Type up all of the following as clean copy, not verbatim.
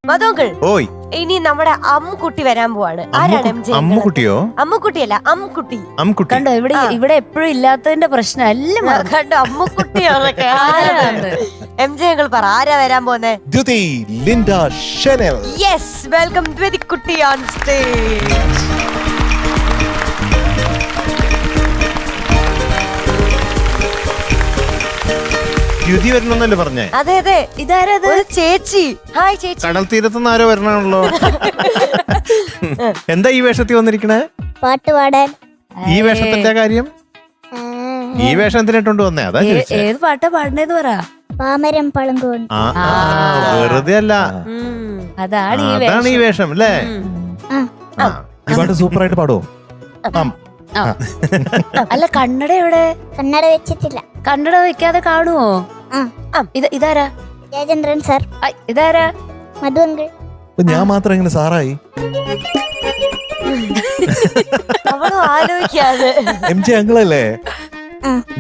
മധുങ്കൾ ഓയ് ഇനി നമ്മുടെ അമ്മുക്കുട്ടി വരാൻ പോവാണ്. ആരാണ് എം ജെ? അമ്മുക്കുട്ടിയോ? അമ്മുക്കുട്ടിയല്ല, അമ്മുക്കുട്ടി. അമ്മുക്കുട്ടി കണ്ടോ, ഇവിടെ എപ്പോഴും ഇല്ലാത്തതിന്റെ പ്രശ്നം എല്ലാം കണ്ടോ, അമ്മുക്കുട്ടിയാണൊക്കെ. എം ജെ ഞങ്ങൾ പറ, ആരാ വരാൻ പോന്നെ? ദ്യുതി ലിൻഡ ഷെനൽ. യെസ്, വെൽക്കം ദ്വിതിക്കുട്ടി ഓൺ സ്റ്റേജ്. ദ്യുതി വരണമെന്നല്ലേ പറഞ്ഞേ? അതെ അതെ, ഇതാരത്? ഒരു ചേച്ചി. ഹായ് ചേച്ചി. കടൽ തീരത്തുനിന്ന് ആരോ വരണാണല്ലോ. എന്താ ഈ വേഷത്തിൽ വന്നിരിക്കണേ? പാട്ട് പാടാൻ. ഈ വേഷത്തിന്റെ കാര്യം? ഈ വേഷം എന്തിനായിട്ടുണ്ട് വന്നേ? അതാ ചോദിച്ചേ. ഏത് പാട്ടാ പാടണേന്ന് പറ. പാമരം പളങ്കുകൊണ്ട്. വെറുതെ അല്ല, അതാണ് അതാണ് ഈ വേഷം അല്ലേ? ഈ പാട്ട് സൂപ്പർ ആയിട്ട് പാടുവോ? അല്ല, കണ്ണട എവിടെ? കണ്ണട വെച്ചിട്ടില്ല. കണ്ണട വെക്കാതെ കാണുവോ? ഇതാരാ? രാജേന്ദ്രൻ സാർ. ഇതാരാ? മധു അങ്കിൾ. ഞാൻ മാത്രം എങ്ങനെ സാറായി? അവളും ആലോചിക്കാതെ. എം ജെ അങ്കിളല്ലേ?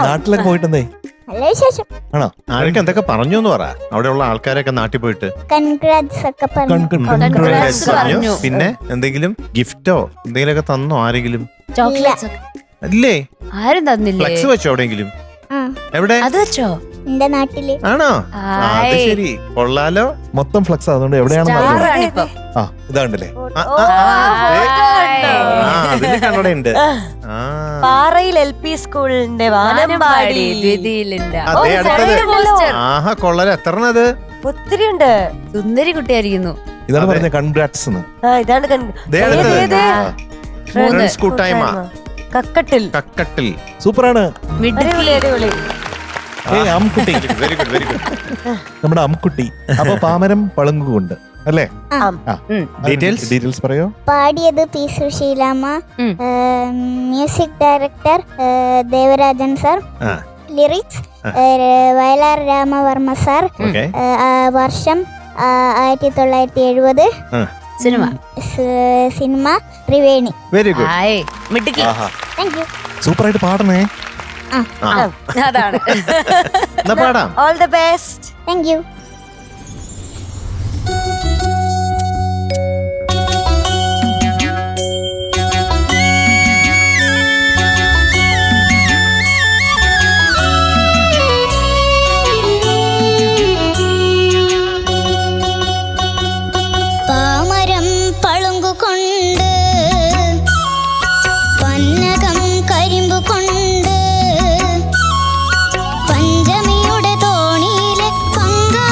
നാട്ടിലൊക്കെ പോയിട്ടെന്തേ? നല്ല വിശേഷം. ആണോ? ആരൊക്കെ എന്തൊക്കെ പറഞ്ഞു എന്ന് പറ. അവിടെയുള്ള ആൾക്കാരൊക്കെ നാട്ടിൽ പോയിട്ട് കൺഗ്രാറ്റ്സ് ഒക്കെ പറഞ്ഞു. പിന്നെ എന്തെങ്കിലും ഗിഫ്റ്റോ എന്തെങ്കിലുമൊക്കെ തന്നോ ആരെങ്കിലും? ചോക്ലേറ്റ്സ് ഇല്ലേ? ആരും തന്നില്ലേ? ഫ്ലെക്സ് വെച്ചോ എവിടെയെങ്കിലും? എവിടെ? അത് വെച്ചോ? എന്റെ നാട്ടില്. ആണോ? അത് ശരി, കൊള്ളാലോ. മൊത്തം ഫ്ലക്സ് അതുകൊണ്ട് എവിടെയാണെന്ന് അറിയാം. ആ ഇതാണ്ടല്ലേ? അതിന് കണ്ണടയുണ്ട്. പാറയിൽ LP സ്കൂളിന്റെ വാനമ്പാടി. അതെ, അടുത്തത്. ആഹാ, കൊള്ളാലോ. എത്രണ്ണത്? ഒത്തിരി ഉണ്ട്. സുന്ദരി കുട്ടിയായിരിക്കുന്നു. ഇതാണ് പറഞ്ഞ കൺഗ്രാറ്റ്സ്. ഇതാണ് ഫ്രണ്ട്സ് കൂട്ടായ്മ കക്കട്ടിൽ. കക്കട്ടിൽ സൂപ്പറാണ്. അടിപൊളി. അമ്മുക്കുട്ടി, വെരി ഗുഡ്, വെരി ഗുഡ്. നമ്മുടെ അമ്മുക്കുട്ടി. അപ്പൊ പാമരം പളുങ്കുകൊണ്ട് അല്ലേ? ഡീറ്റെയിൽസ് പറയോ? പാടിയത് P Susheelamma, music director Devarajan sir, lyrics Vayalar Ramavarma sir, വർഷം 1970, സിനിമ Triveni. Very good. Thank you. സൂപ്പറായിട്ട് പാടണേ. അതാണ്. പാടാം. All the best. Thank you. പഞ്ചമിയുടെ തോണിയിലെ പങ്കാ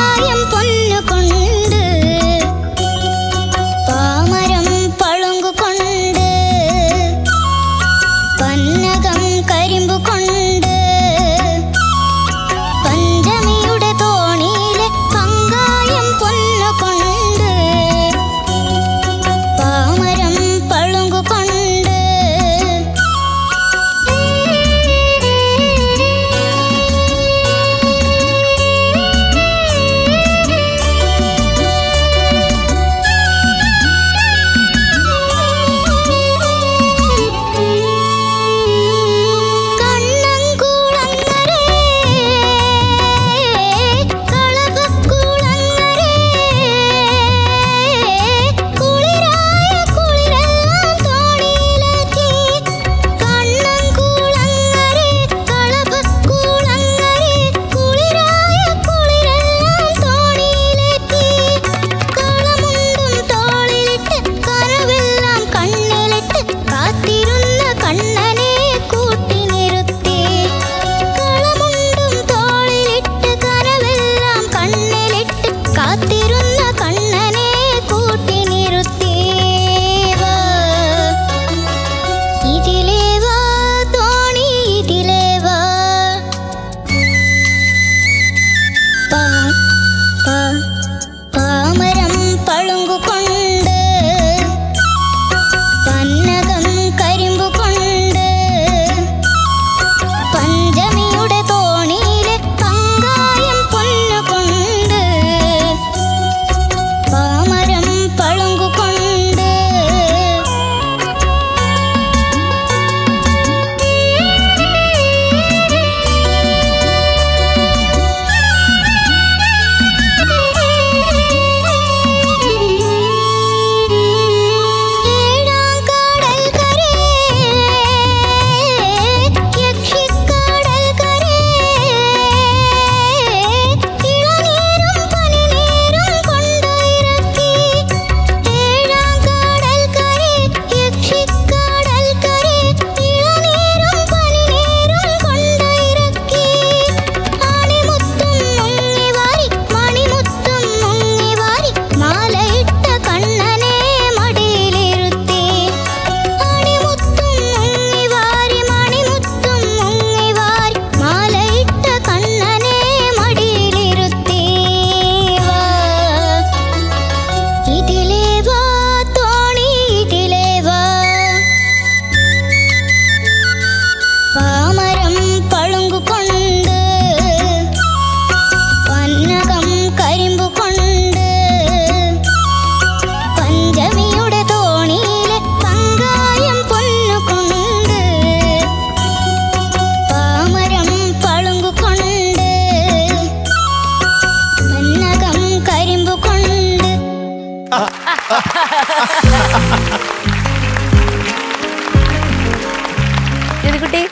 ദ്യുതിക്കുട്ടി,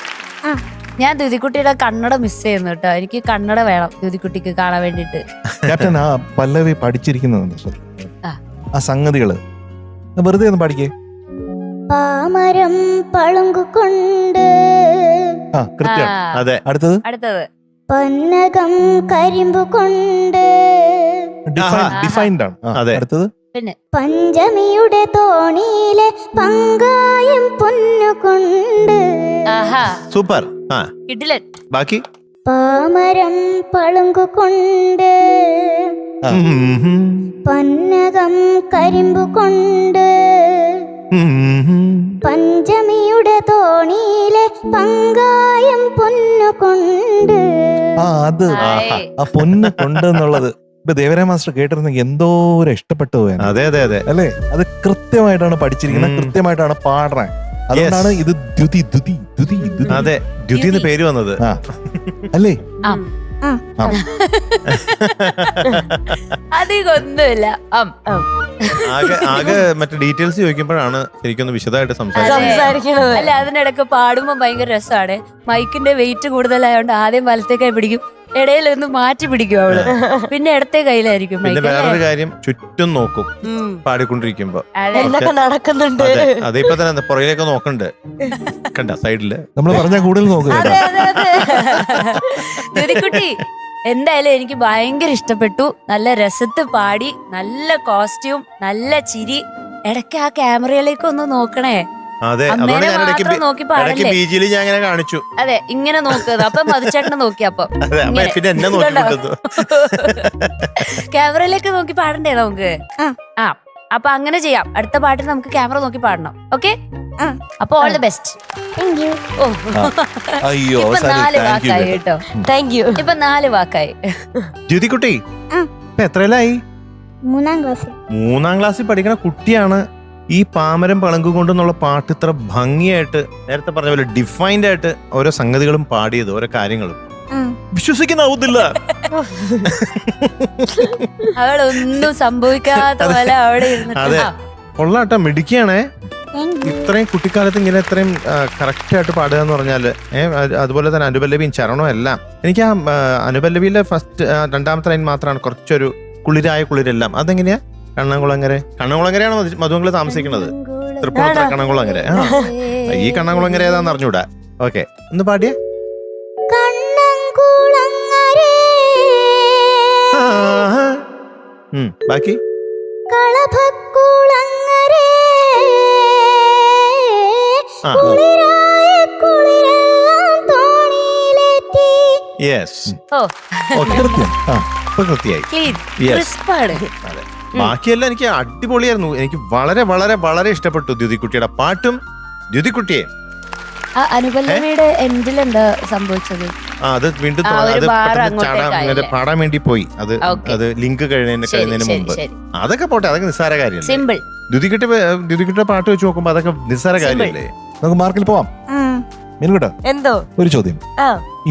ഞാൻ ദ്യുതിക്കുട്ടിയുടെ കണ്ണട മിസ് ചെയ്യുന്നു കേട്ടോ. എനിക്ക് കണ്ണട വേണം ദ്യുതിക്കുട്ടിക്ക് കാണാൻ വേണ്ടിട്ട്. ക്യാപ്റ്റൻ, ആ പല്ലവി പഠിച്ചിരിക്കുന്നുണ്ട് ആ. ആ സംഗതികള് വെറുതെ ഒന്ന് പഠിക്കേ. പാമരം പളുങ്കുകൊണ്ട് ആ കൃത്യം. അതെ. അടുത്തത് പന്നകം കരിമ്പു കൊണ്ട് ഡിഫൈൻഡ് ആണ്. അതെ. അടുത്തത് പഞ്ചമിയുടെ തോണിയിലെ പങ്കായം പൊന്നുകൊണ്ട്. സൂപ്പർ. ആ കിടിലൻ. ബാക്കി പാമരം പളുങ്കുകൊണ്ട് പന്നകം കരിമ്പു കൊണ്ട് പഞ്ചമിയുടെ തോണിയിലെ പങ്കായം പൊന്നുകൊണ്ട്. അത് ആ പൊന്ന് കൊണ്ട് എന്നുള്ളത് ഇപ്പൊ ദേവരായ മാസ്റ്റർ കേട്ടിരുന്നെങ്കിൽ എന്തോരം ഇഷ്ടപ്പെട്ടു പോയാണ്. അതെ അതെ അതെ അല്ലേ? അത് കൃത്യമായിട്ടാണ് പഠിച്ചിരിക്കുന്നത്, കൃത്യമായിട്ടാണ് പാടുന്നത്. അതുകൊണ്ടാണ് ഇത് ദ്യുതി ദ്യുതി ദ്യുതി ദ്യുതി. അതെ, ദ്യുതി എന്ന് പേര് വന്നത്. ആ അല്ലേ? അധികമൊന്നുമില്ല. ആകെ മറ്റേ ഡീറ്റെയിൽസ് ചോദിക്കുമ്പോഴാണ് ശരിക്കും വിശദമായിട്ട് സംസാരിക്കണത്. അല്ല, അതിനിടക്ക് പാടുമ്പോ ഭയങ്കര രസമാണ്. മൈക്കിന്റെ വെയിറ്റ് കൂടുതലായോണ്ട് ആദ്യം വലത്തേക്കായി പിടിക്കും, ഇടയിൽ ഒന്ന് മാറ്റി പിടിക്കും അവള്, പിന്നെ ഇടത്തെ കയ്യിലായിരിക്കും പിന്നെ മൈക്ക്. വേറൊരു കാര്യം, ചുറ്റും നോക്കും പാടിക്കൊണ്ടിരിക്കുമ്പോ. എന്തൊക്കെ നടക്കുന്നുണ്ട്. അതെ, ഇപ്പൊ തന്നെ പുറകിലേക്ക് നോക്കണ്ട്, കണ്ട സൈഡില്. നമ്മൾ പറഞ്ഞ കൂടുതൽ നോക്കുക. ദ്യുതിക്കുട്ടി, എന്തായാലും എനിക്ക് ഭയങ്കര ഇഷ്ടപ്പെട്ടു. നല്ല രസത്ത് പാടി, നല്ല കോസ്റ്റ്യൂം, നല്ല ചിരി. ഇടയ്ക്ക് ആ ക്യാമറയിലേക്ക് ഒന്ന് നോക്കണേ. അതെ, അമ്മേനെ മാത്രം നോക്കി പാടല്ലേ. ബീജിൽ ഞാൻ അങ്ങനെ കാണിച്ചു. അതെ, ഇങ്ങനെ നോക്കുന്നത്. അപ്പൊ മധുചേട്ടനെ നോക്കി. അപ്പൊ പിന്നെ എന്നെ നോക്കിക്കൊണ്ടു. ക്യാമറയിലേക്ക് നോക്കി പാടണ്ടേ നമുക്ക്? ആ, അപ്പൊ അങ്ങനെ ചെയ്യാം. അടുത്ത പാട്ടിൽ നമുക്ക് ക്യാമറ നോക്കി പാടണം. ഓക്കെ? അപ്പൊ ഓൾ ദി ബെസ്റ്റ്. അയ്യോ, ഇപ്പൊ 4 വാക്കായി കേട്ടോ. Thank you. ഇപ്പൊ 4 വാക്കായി. ജ്യോതിക്കുട്ടി ഇപ്പൊ എത്രയിലായി? 3ാം ക്ലാസ്സിൽ. 3ാം ക്ലാസ്സിൽ പഠിക്കുന്ന കുട്ടിയാണ് ഈ പാമരം പളങ്കുകൊണ്ടെന്നുള്ള പാട്ട് ഇത്ര ഭംഗിയായിട്ട്, നേരത്തെ പറഞ്ഞ പോലെ ഡിഫൈൻഡ് ആയിട്ട് ഓരോ സംഗതികളും പാടിയത്, ഓരോ കാര്യങ്ങളും വിശ്വസിക്കുന്നാവുന്നില്ല. അവളൊന്നും സംഭവിക്കാത്ത പോലെ അവിടെ അതെ, കൊള്ളാട്ടോ, മിടുക്കിയാണേ. ഇത്രയും കുട്ടിക്കാലത്ത് ഇങ്ങനെ ഇത്രയും കറക്റ്റ് ആയിട്ട് പാടുക എന്ന് പറഞ്ഞാല്. അതുപോലെ തന്നെ അനുപല്ലവിയും ചരണവും എല്ലാം. എനിക്ക് ആ അനുപല്ലവിയിലെ ഫസ്റ്റ് 2ാമത്തെ ലൈൻ മാത്രമാണ് കുറച്ചൊരു കുളിരെല്ലാം. അതെങ്ങനെയാ? കണ്ണംകുളങ്ങരയാണ് മധുമംഗല താമസിക്കുന്നത്. തൃപ്പൂണിത്തുറ കണ്ണംകുളങ്ങര. ഈ കണ്ണംകുളങ്ങര ഏതാന്ന് അറിഞ്ഞൂടാ. ഓക്കെ, ഒന്ന് പാടിയേ. ബാക്കി ബാക്കിയെല്ലാം എനിക്ക് അടിപൊളിയായിരുന്നു. എനിക്ക് വളരെ വളരെ വളരെ ഇഷ്ടപ്പെട്ടു ദ്യുതിക്കുട്ടിയുടെ പാട്ടും ദ്യുതിക്കുട്ടിയെ. അനുപല്ലവിയുടെ എൻഡിലെന്താ സംഭവിച്ചത്? അത് വീണ്ടും പാടാൻ വേണ്ടി പോയി. അത് ലിങ്ക് കഴിയുന്നതിന് മുമ്പ്. അതൊക്കെ പോട്ടെ, അതൊക്കെ നിസ്സാര കാര്യം. സിമ്പിൾ. ദ്യുതിക്കുട്ടിയുടെ പാട്ട് വെച്ച് നോക്കുമ്പോ അതൊക്കെ നിസ്സാര കാര്യമല്ലേ? നമുക്ക് മാർക്കിൽ പോവാം. മീൻകുട്ടാ, എന്തോ ഒരു ചോദ്യം.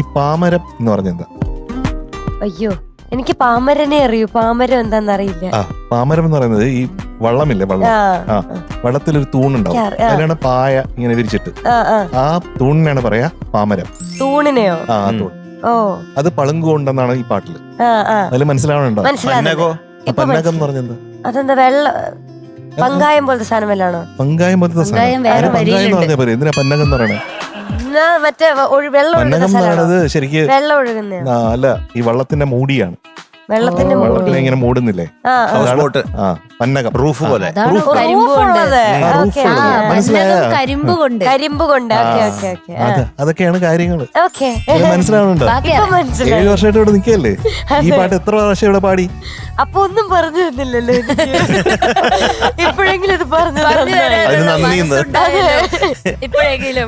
ഈ പാമരം എന്ന് പറഞ്ഞെന്താ? അയ്യോ, എനിക്ക് പാമരനെ അറിയൂ. പാമരം എന്താന്ന് അറിയില്ല. പാമരം എന്ന് പറയുന്നത് ഈ വള്ളമില്ലേ, വള്ളം. വള്ളത്തിലൊരു തൂണുണ്ടാവും, അതിലാണ് പായ ഇങ്ങനെ വിരിച്ചിട്ട്. ആ തൂണിനാണ് പറയാ പാമരം. തൂണിനെയോ? ആ തൂൺ. ഓ, അത് പളുങ്കുകൊണ്ടെന്നാണ് ഈ പാട്ടില്. അതിൽ മനസ്സിലാവണുണ്ടോ? പന്നകം എന്ന് പറഞ്ഞെന്താ? അതെന്താ? പങ്കായം പോലത്തെ സാധനം വല്ലാണോ? പങ്കായം പോലത്തെ സാധനം. പങ്കായം എന്ന് പറഞ്ഞാ പോലെ. എന്തിനാ പന്നകം എന്ന് പറയണേ? മറ്റേ വെള്ളം ശരിക്കും വെള്ളം ഒഴുകുന്ന അല്ല, ഈ വള്ളത്തിന്റെ മൂടിയാണ്. വെള്ളത്തിന്റെ വള്ളത്തിനെ ഇങ്ങനെ മൂടുന്നില്ലേ, പന്നകം. റൂഫ് പോലെ. കരിമ്പ് കൊണ്ട്. അതൊക്കെയാണ് കാര്യങ്ങള്. മനസ്സിലാവുന്നുണ്ടോ? 7 വർഷമായിട്ട് ഇവിടെ നിൽക്കല്ലേ. ഈ പാട്ട് എത്ര പ്രാവശ്യം ഇവിടെ പാടി? അപ്പൊ ഒന്നും പറഞ്ഞു തന്നില്ലല്ലോ. ഇപ്പോഴെങ്കിലും ഇത് പറഞ്ഞു. ഇപ്പോഴെങ്കിലും.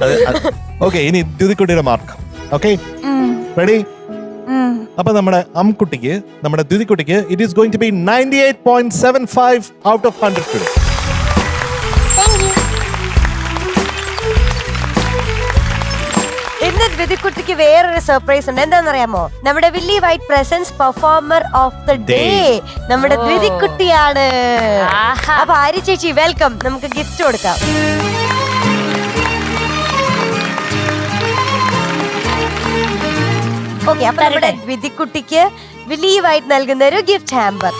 ഓക്കെ, ഇനി ദ്യുതിക്കുട്ടിയുടെ മാർക്ക്. Okay, ready? അപ്പൊ നമ്മുടെ അംകുട്ടിക്ക്, നമ്മുടെ ദ്യുതിക്കുട്ടിക്ക് it is going to be 98.75 out of 100. ഇന്ന് ഇന്ന് ദ്വിതിക്കുട്ടിക്ക് വേറൊരു സർപ്രൈസ് ഉണ്ട്. എന്താണെന്നറിയാമോ? നമ്മുടെ willy white presence performer of the day നമ്മുടെ ദ്വിതിക്കുട്ടിയാണ്. ആഹാ. അപ്പൊ ആര്യ ചേച്ചി വെൽക്കം. നമുക്ക് ഗിഫ്റ്റ് കൊടുക്കാം. ഓക്കെ, അപ്പൊ നമ്മുടെ ദ്വിതിക്കുട്ടിക്ക് വില്ലി വൈറ്റ് നൽകുന്ന ഒരു ഗിഫ്റ്റ് ഹാമ്പർ.